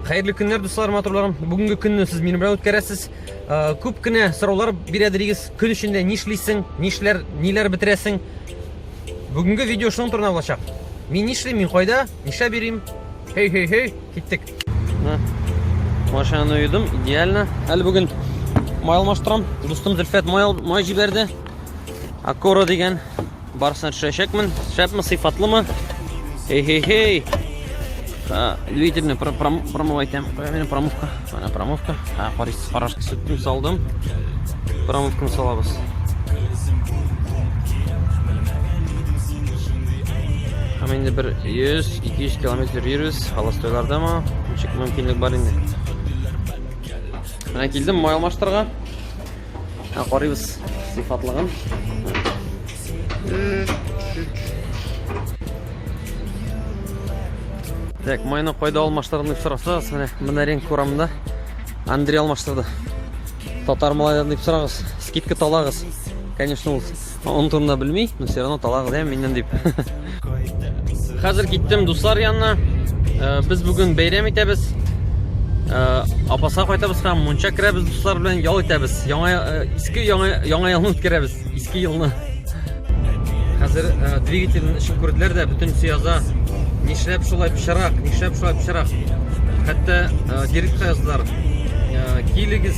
Hayırlı günler dostlarım, hatırlarım. Bugünkü gününü siz meni bilan o'tkazasiz. Ko'p kine so'rovlar beradiringiz. Kun ichida ne ishlaysan, nelar bitirasan. Bugungi video shundan turib bo'lacak. Men ne ishlayman, men qo'yda, ishlab berayim. Hey, ketdik. Mashinani uydim, idealni. Hali bugun moy almashtiram. Do'stim Zulfat moy jiberdi. Akoro degan barsini tushirashakman. Shapmi, sifatlimi? Hey. Двигательный промывать там. Промывка. Mana промывка. Qarashga sutdim, soldim. Промывканы solamiz. Endi bir 100-200 kilometr yuramiz. Xalostoylardami? Nechik mumkinlik bor endi. Mana keldim moy almashtirga. Qaraymiz sifatligin. Так, moyni qo'yda almashtırdım deb so'rasiz. Mana rang ko'ramda Андрей almashtırdi. Tatar молодец deb so'rag'iz. Skidka talag'iz. Конечно, onu turna bilmey, но все равно talag'iz ham mendan deb. Hozir ketdim do'stlar yanına. Biz bugun bayram etamiz. Apasa qaytamiz ham muncha kiramiz do'stlar bilan yol etamiz. Eski yilni o'tkazamiz. Eski yilni. Hozir dvigatelni ishini ko'rdilar da butun siyoza Nishlab shulay pishiraq. Hatto direktga yozdilar. Keligiz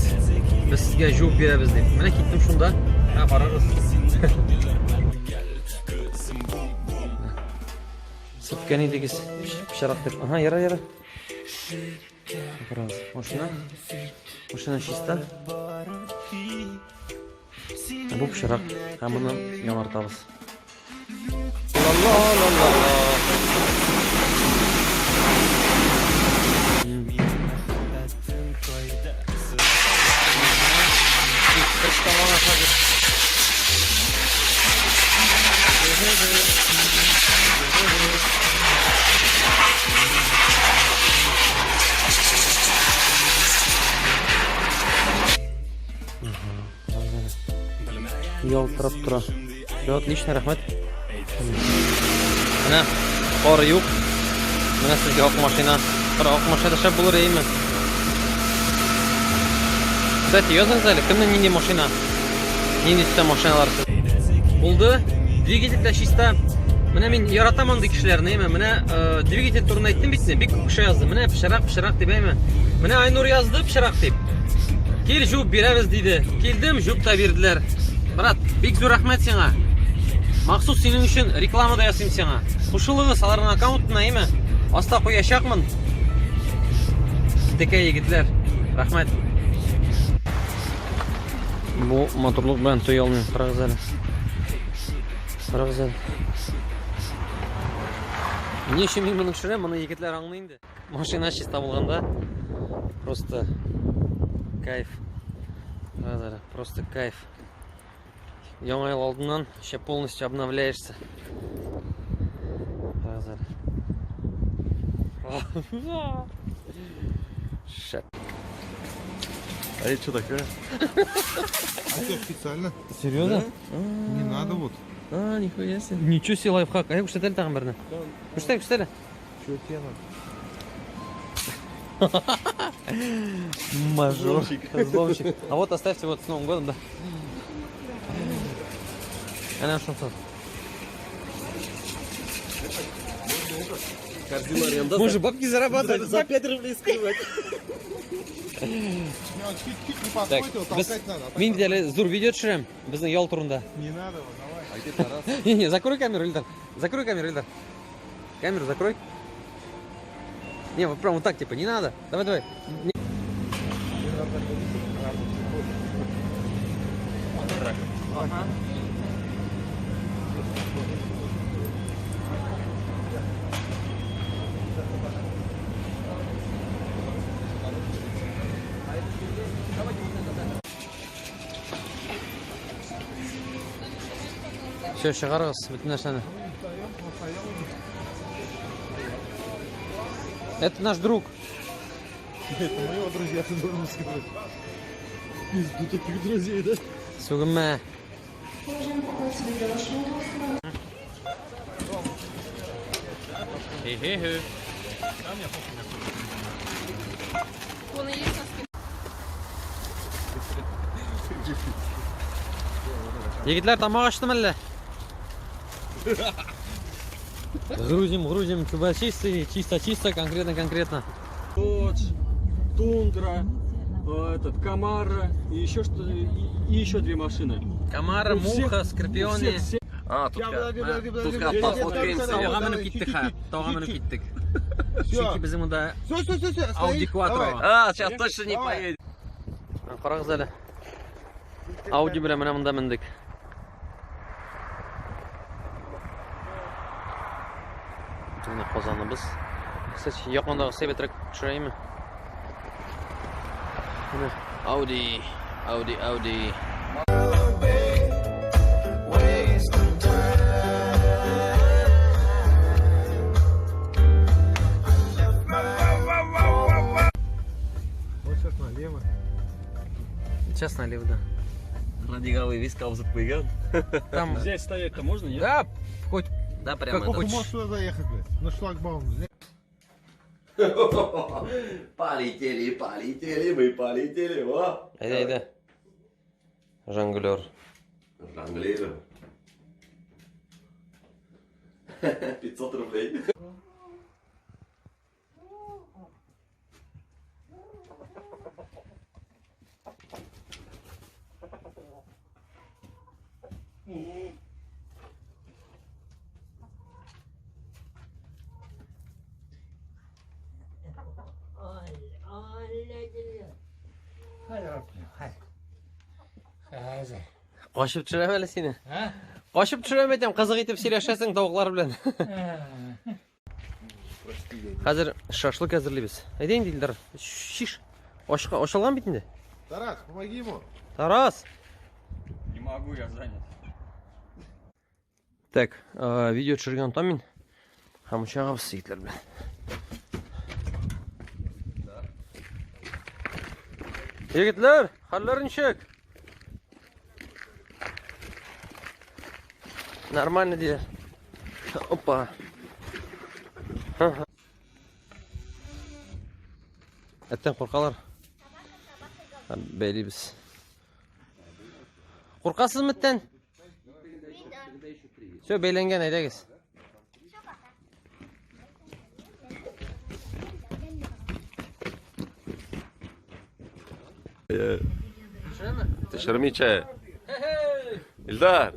biz sizga javob beramiz deb. Mana ketdim shunda. Ha, qararsiz. Sutgan edingiz pishiraq deb. Aha, yara. Qararsiz. Mashina chista. Bu pishiraq. Hamini yonartamiz. La. Yoltirib tura. Отлично, rahmat. Mana qor yo'q. Mana sizga oq mashina. Oq mashina shab bo'lar emas. Kстати, yozingizlar, kimning nini mashina? Nini sta mashinalar. Bo'ldi. Dvigatel chista. Mana men yarataman deb kishilarni emas. Mana dvigatel turini aytdim bitsin. Bek kishi yozdi. Mana pishiraq deb emas. Mana Aynur yozdi pishiraq deb. Kel javob beramiz dedi. Keldim, javob da berdilar. Brat, bek zo'r rahmat senga. Maxsus sening uchun reklamada yasayım sana. Qo'shiling'iz salarning akkauntini emas. Asta qo'yashaqman. Sizdek yigitlar. Rahmat. Bu motorluq bilan to'ya olmayman. Qarag'izlar. Ne ishim men buni tushiraman, mana yigitlar anglaydi. Mashina chista bo'lganda просто kayf. Qarag'izlar, просто kayf. Yangi yil oldindan еще полностью обновляешься. Шат. А это что такое? Это специально. Серьезно? Да? Не надо вот. Нихуя себе. Ничего себе лайфхак. А я кушать там барна. Кушать. Что тебе надо? Мажор. Взломщик. А вот оставьте вот с Новым годом, да. Ana shuncha. Может, бабки зарабатывать за 5 рублей скрывать. Так, мен деле зур видео түсірем. Біздің yol turunda. Не надо, давай. Не, закрой камеру, Ильдар. Камеру закрой. Не, вот прям вот так, типа, не надо. Давай. Ага. Все, шығарыңыз, bütün нәрсені. Это наш друг. Это моего друзья, ты должен сказать. Пизду таких друзей, да? Сугума. Хе-хе-хе. Оны есть на скидку. Егетлер, тамақ аштым әлі? Грузим, чистый, чисто, конкретно. Додж, Тундра, этот, Камара и еще что-то, и еще 2 машины. Камара, Муха, Скорпионы. Тузға Тауға мініп кеттік, тауға мініп кеттік. Чеки біздің мұнда Audi Quattro. Сейчас точно не поедет. Қарағыз әлі. Audi біле міні мұнда міндік. Міне қозаны біз. Кстати, яқондағы себетрек түшіреймі? Audi. Вот сейчас налево. Сейчас налево, да. Радиговый весь кауза поиграл. Там, Здесь стоять-то можно, нет? да, хоть Да, прямо Как это. хочешь. Можешь сюда заехать, блядь, на шлагбаум. Полетели, мы полетели, о! Айда. Жонглер. Жонглируем. 500 рублей. Қашып түсірем әлі сені? Қашып түсірем етем, қызық етіп сөйлесесің тауықлар білен. Қазір шашлык әзірлейміз. Айдайын дейділер. Шиш. Ошалған бетінде? Тарас, помоги ему. Тарас! Не могу, я занят. Так, видео түсірген ұнтамын. Хамучаға біз сейтлер білен. Егітлер, қалларын шек. Нормально дейір. Опа. Әттен қорқалар. Бәйлейбіз. Қорқасыз мүттен? Все, бейленген, айдагыз. Ты шармичая. Ильдар.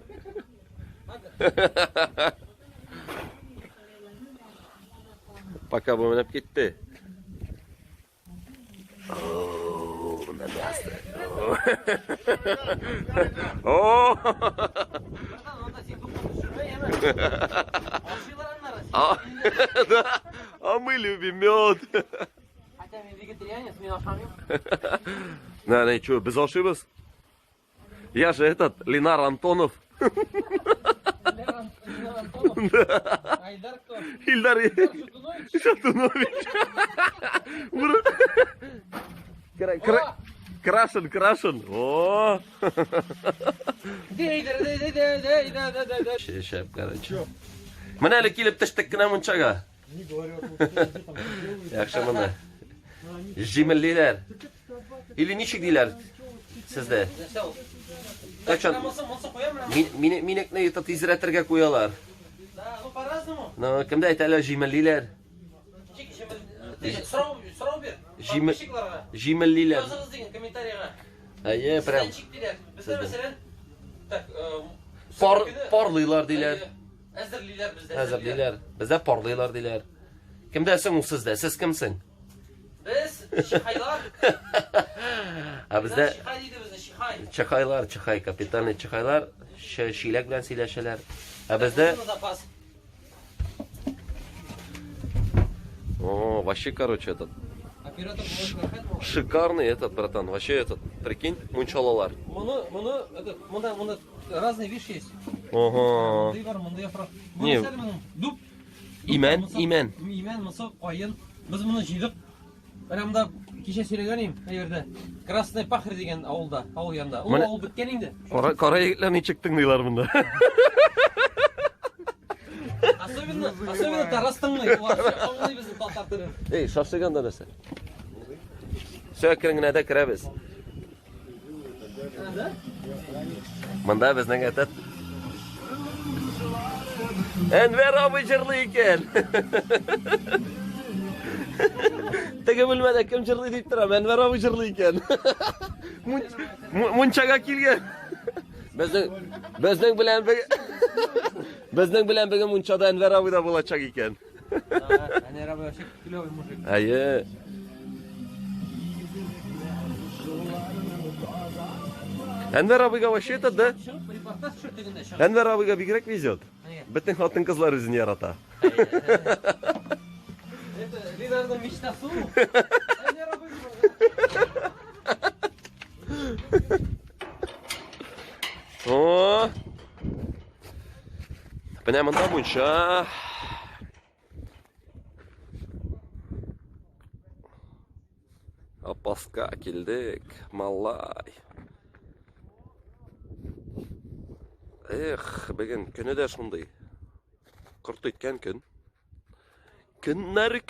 Пока bu menep gitti. Bundan bir hasta. А мы любим мед. Хотя мен вегетарианец, мен ашамын. На, что, без ошибок? Я же этот, Ленар Антонов. Айдар кто? Ильдар Шатунович. Крашен. О! Шеп, короче. Мене әлі келіп түштік кіна мұншаға. Не говорю. Яқшы мұнда. Жиміллейлер. Или ничек дейлер сізді? Қачан? Минекне етат изретерге қоялар. Да, ну по-разному. Но кімді айталар жиміллейлер? Сұрау бер. Жиміллейлер. Жазыңыз деген комментарийға. Әйе, прям. Сізден чек бізде мәселен, так, Парлыйлар дейлер. әзірлейлер бізде. Әзірлейлер. Бізде парлыйлар дейлер. Кімдесің ол сізді? Сіз кімсің? Біз Шихайлар. А бізде Шихай дейді бізде, Шихай. Чахайлар, капитаны Чахайлар шилек белән сөйләшәләр. А бездә О, вообще, короче, этот Оператор будет шикарный этот, братан. Вообще этот, прикинь, мунчалалар. Мында разные вещи есть. Ага. Мындай бар, мындай яфрак. Не. Дуб. Имен. Имен, мысық, қайын. Біз мұны жидік. Прямда кеше сөйлеген ем, әйерде. Красный Пахыр деген ауылда, ауыл янда. Ол ауыл біткен енді. Қара егітлер не чектің дейлар бұнда. Особенно Тарастың май. Ауылы біздің талтар түрі. Ей, шашығанда нәрсе? Sökringine de kiremiz. Mında bizden etet. Enver abi jırlı iken. Tege bilmede kim jırlı deyip duram. Enver abi jırlı iken. Munçaga kilgen. Bizden bilen bege munçada Enver abi da bulacak iken. Они вообще клевый мужик. Hayır. Enver abiga вообще это да? Репортаж что дегенде чыгып. Enver abiga бигрәк везет. Bütün хатын кызлар үзен ярата. Это Линардың мечтасы. О! Менә монда мунча. Апаска килдек, малай. Эх, беген көне дә шундый. Корт иткән көн. Көннәр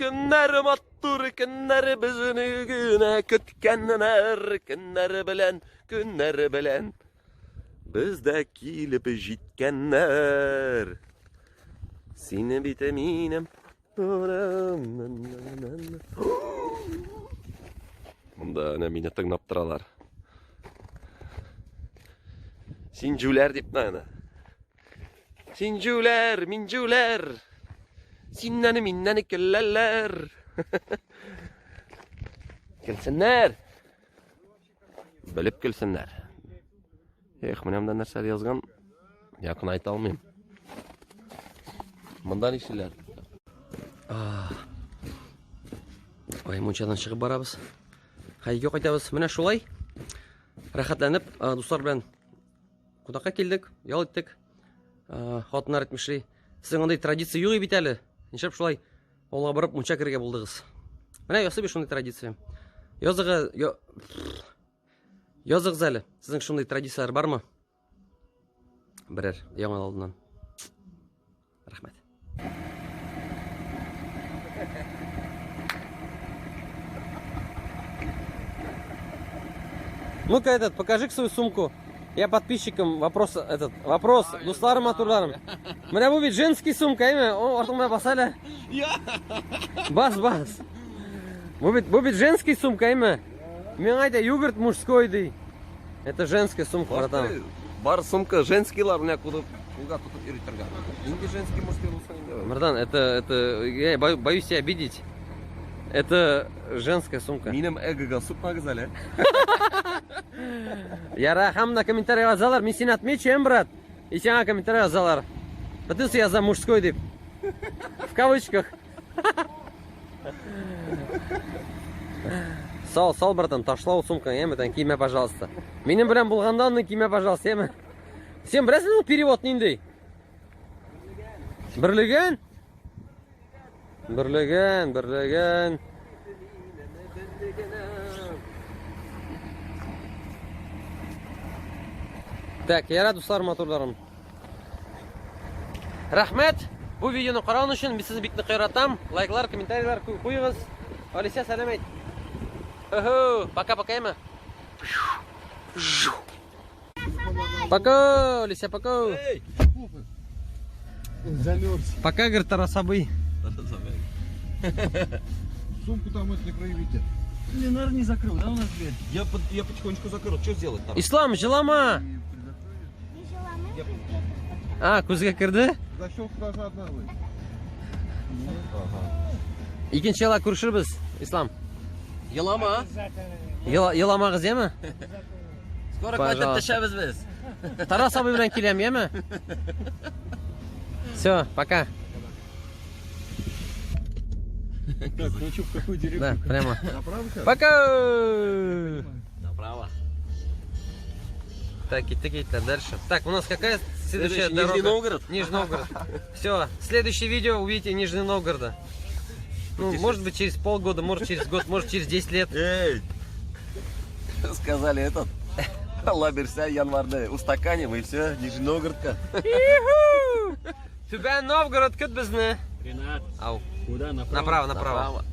матур, көннәр безне генә көткәннәр, көннәр белән бездә килеп җиткәннәр. Сине бит минем. Монда әнә мине тыңлап торалар. Синҗүләр дип мәне. Синҗүләр, минҗүләр. Синнәне миннәне көлләләр. Көлсеннәр. Белеп көлсеннәр. Эх, менә монда нәрсә язган? Якын айта алмыйм. Монда нишеләр? Ой, мунчадан чыгып барабыз. Хайга кайтабыз. Менә шулай. Рәхәтләнеп, дуслар белән кунакка килдек, ял иттек. Хатыннар әйтмешли, сезнең андый традиция юк бит әле. Нишләп шулай авылга барып мунча керергә булдыгыз? Менә ясый шундый традиция. Языгыз әле. Сезнең шундый традициялар бармы? Берәр яңа алдыннан. Рәхмәт. Ну-ка, покажи свою сумку. Я подписчикам вопрос, дусларым, атурларым. Менә бу бит женский сумка, әйме? О, артыңда бас әле. Бас. Бу бит женский сумка, әйме? Мен айта, йогурт мужской ди. Это женская сумка, братан. Бар сумка женскийлар, менә куда тотып йөртергә. Инде женский мужской булса инде. Братан, это я боюсь тебя обидеть. Это женская сумка. Минем эгога сукмагыз әле. Яра, хамна комментарий yazarlar. Мен сені отмечаем, брат. И сеңа комментарий yazarlar. Подписывайся, я за мужской деп. В кавычках. Сал, братан, ташлау сумка, еме, киме, пожалуйста. Менің білем болғандан, киме, пожалуйста, еме. Сен білесің перевод нендей? Бірлеген. Так, я рад дусларым, атурларым. Рахмет. Бу видеоны караган өчен мен сезне бик нык яратам. Лайклар, комментарийлар куйыгыз. Алися, сәлам әйт. Пока-пока, еме. Пока, Алися, пока. Замерз. Пока, говорит, Тарасабый. Сумку там это не проявите. Ленар не закрыл, да, у нас дверь? Я потихонечку закрыл. Что сделать там? Ислам, жылама. Көзгә кірді? Защелка должна одна быть. Икенче жолы күрешербез, Ислам. Елама. Еламагыз, еме? Скоро кайтып төшәбез без. Тарас абый белән киләм, еме? Все, пока. Так, ну что, в какую деревню? Да, прямо. Направо сейчас? Пока! Направо. Так, идти дальше. Так, у нас какая следующая Нижний дорога? Новгород. Нижний Новгород. Все, следующее видео увидите Нижний Новгорода. Ну, может быть через полгода, может через год, может через 10 лет. Эй! Сказали этот. Лаберся январда устаканим и все, Нижний Новгородка. Түбән Новгород көт безне. Ренат, Ау. куда? Направо. Направо.